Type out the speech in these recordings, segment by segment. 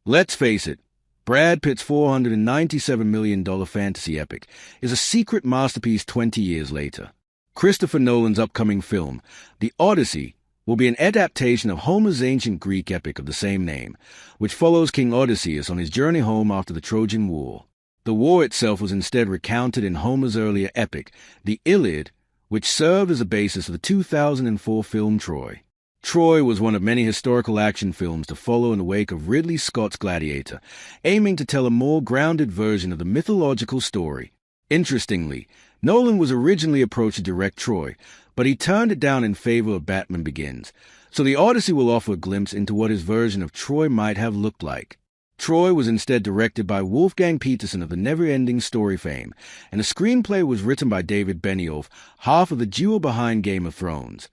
Let's face it, Brad Pitt's $497 million fantasy epic is a secret masterpiece 20 years later. Christopher Nolan's upcoming film, The Odyssey, will be an adaptation of Homer's ancient Greek epic of the same name, which follows King Odysseus on his journey home after the Trojan War. The war itself was instead recounted in Homer's earlier epic, the Iliad, which served as a basis for the 2004 film Troy. Troy was one of many historical action films to follow in the wake of Ridley Scott's Gladiator, aiming to tell a more grounded version of the mythological story. Interestingly, Nolan was originally approached to direct Troy, but he turned it down in favor of Batman Begins, so The Odyssey will offer a glimpse into what his version of Troy might have looked like. Troy was instead directed by Wolfgang Peterson of the Never-Ending Story fame, and the screenplay was written by David Benioff, half of the duo behind Game of Thrones.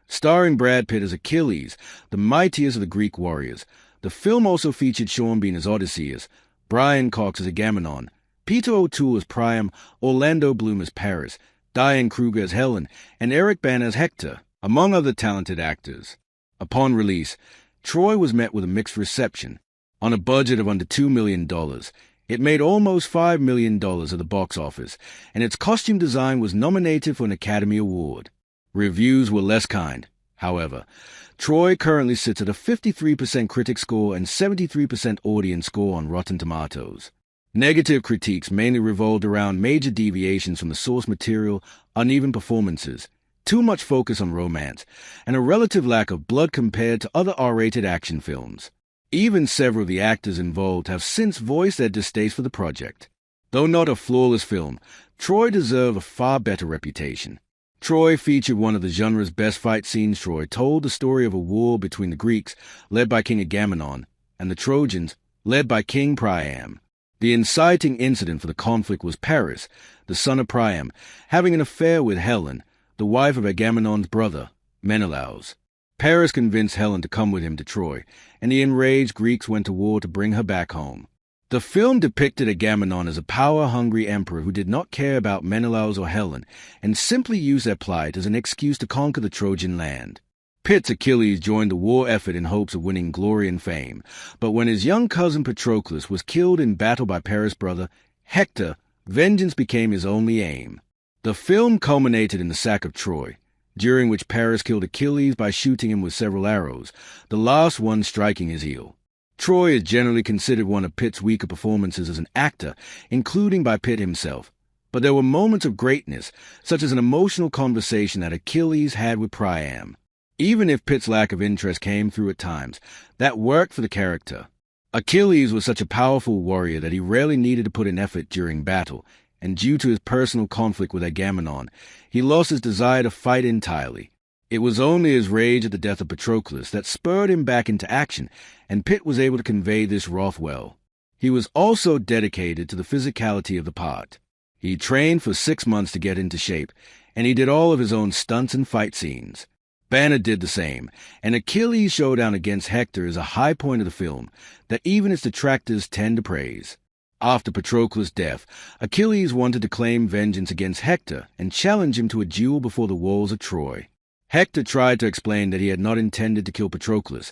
Starring Brad Pitt as Achilles, the mightiest of the Greek warriors, the film also featured Sean Bean as Odysseus, Brian Cox as Agamemnon, Peter O'Toole as Priam, Orlando Bloom as Paris, Diane Kruger as Helen, and Eric Bana as Hector, among other talented actors. Upon release, Troy was met with a mixed reception. On a budget of under $2 million, it made almost $5 million at the box office, and its costume design was nominated for an Academy Award. Reviews were less kind. However, Troy currently sits at a 53% critic score and 73% audience score on Rotten Tomatoes. Negative critiques mainly revolved around major deviations from the source material, uneven performances, too much focus on romance, and a relative lack of blood compared to other R-rated action films. Even several of the actors involved have since voiced their distaste for the project. Though not a flawless film, Troy deserved a far better reputation. Troy featured one of the genre's best fight scenes. Troy told the story of a war between the Greeks, led by King Agamemnon, and the Trojans, led by King Priam. The inciting incident for the conflict was Paris, the son of Priam, having an affair with Helen, the wife of Agamemnon's brother, Menelaus. Paris convinced Helen to come with him to Troy, and the enraged Greeks went to war to bring her back home. The film depicted Agamemnon as a power-hungry emperor who did not care about Menelaus or Helen, and simply used their plight as an excuse to conquer the Trojan land. Pitt's Achilles joined the war effort in hopes of winning glory and fame, but when his young cousin Patroclus was killed in battle by Paris' brother, Hector, vengeance became his only aim. The film culminated in the sack of Troy, during which Paris killed Achilles by shooting him with several arrows, the last one striking his heel. Troy is generally considered one of Pitt's weaker performances as an actor, including by Pitt himself, but there were moments of greatness, such as an emotional conversation that Achilles had with Priam. Even if Pitt's lack of interest came through at times, that worked for the character. Achilles was such a powerful warrior that he rarely needed to put in effort during battle, and due to his personal conflict with Agamemnon, he lost his desire to fight entirely. It was only his rage at the death of Patroclus that spurred him back into action, and Pitt was able to convey this wrath well. He was also dedicated to the physicality of the part. He trained for 6 months to get into shape, and he did all of his own stunts and fight scenes. Banner did the same, and Achilles' showdown against Hector is a high point of the film that even its detractors tend to praise. After Patroclus' death, Achilles wanted to claim vengeance against Hector and challenge him to a duel before the walls of Troy. Hector tried to explain that he had not intended to kill Patroclus,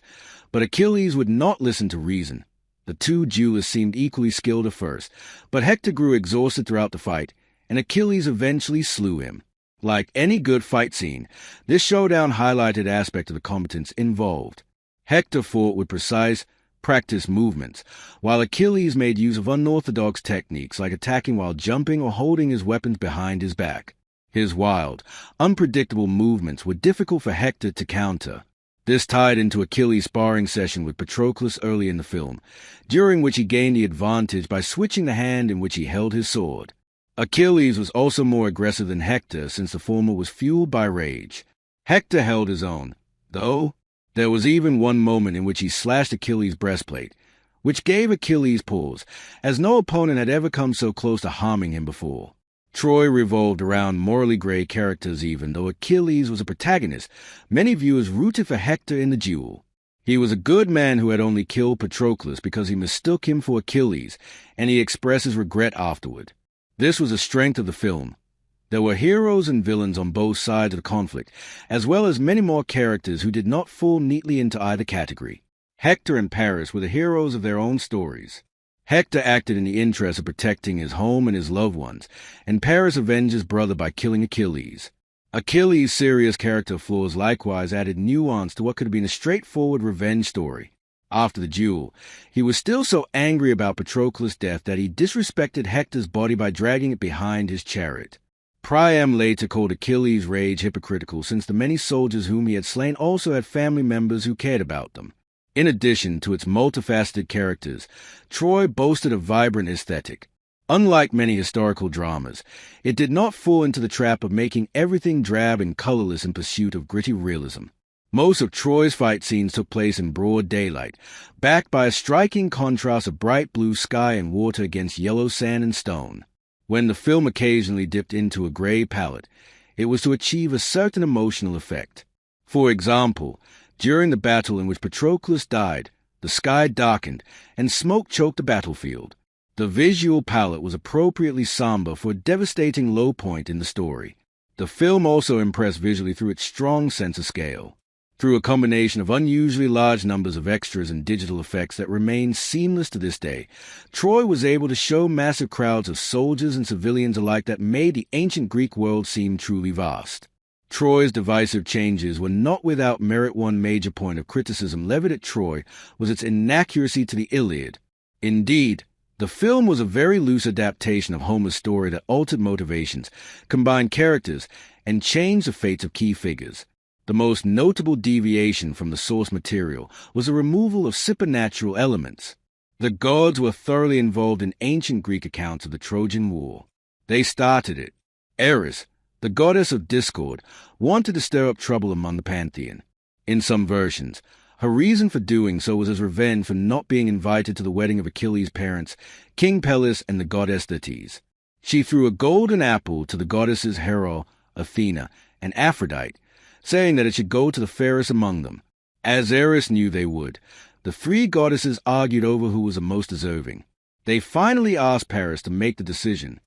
but Achilles would not listen to reason. The two duelists seemed equally skilled at first, but Hector grew exhausted throughout the fight, and Achilles eventually slew him. Like any good fight scene, this showdown highlighted aspect of the combatants involved. Hector fought with precise, practiced movements, while Achilles made use of unorthodox techniques like attacking while jumping or holding his weapons behind his back. His wild, unpredictable movements were difficult for Hector to counter. This tied into Achilles' sparring session with Patroclus early in the film, during which he gained the advantage by switching the hand in which he held his sword. Achilles was also more aggressive than Hector since the former was fueled by rage. Hector held his own, though there was even one moment in which he slashed Achilles' breastplate, which gave Achilles pause, as no opponent had ever come so close to harming him before. Troy revolved around morally gray characters. Even though Achilles was a protagonist, many viewers rooted for Hector in the duel. He was a good man who had only killed Patroclus because he mistook him for Achilles, and he expressed his regret afterward. This was a strength of the film. There were heroes and villains on both sides of the conflict, as well as many more characters who did not fall neatly into either category. Hector and Paris were the heroes of their own stories. Hector acted in the interest of protecting his home and his loved ones, and Paris avenged his brother by killing Achilles. Achilles' serious character flaws likewise added nuance to what could have been a straightforward revenge story. After the duel, he was still so angry about Patroclus' death that he disrespected Hector's body by dragging it behind his chariot. Priam later called Achilles' rage hypocritical, since the many soldiers whom he had slain also had family members who cared about them. In addition to its multifaceted characters, Troy boasted a vibrant aesthetic. Unlike many historical dramas, it did not fall into the trap of making everything drab and colorless in pursuit of gritty realism. Most of Troy's fight scenes took place in broad daylight, backed by a striking contrast of bright blue sky and water against yellow sand and stone. When the film occasionally dipped into a gray palette, it was to achieve a certain emotional effect. For example, during the battle in which Patroclus died, the sky darkened and smoke choked the battlefield. The visual palette was appropriately somber for a devastating low point in the story. The film also impressed visually through its strong sense of scale. Through a combination of unusually large numbers of extras and digital effects that remain seamless to this day, Troy was able to show massive crowds of soldiers and civilians alike that made the ancient Greek world seem truly vast. Troy's divisive changes were not without merit. One major point of criticism levied at Troy was its inaccuracy to the Iliad. Indeed, the film was a very loose adaptation of Homer's story that altered motivations, combined characters, and changed the fates of key figures. The most notable deviation from the source material was the removal of supernatural elements. The gods were thoroughly involved in ancient Greek accounts of the Trojan War. They started it. Eris, the goddess of discord, wanted to stir up trouble among the pantheon. In some versions, her reason for doing so was as revenge for not being invited to the wedding of Achilles' parents, King Peleus and the goddess Thetis. She threw a golden apple to the goddesses Hera, Athena, and Aphrodite, saying that it should go to the fairest among them. As Eris knew they would, the three goddesses argued over who was the most deserving. They finally asked Paris to make the decision,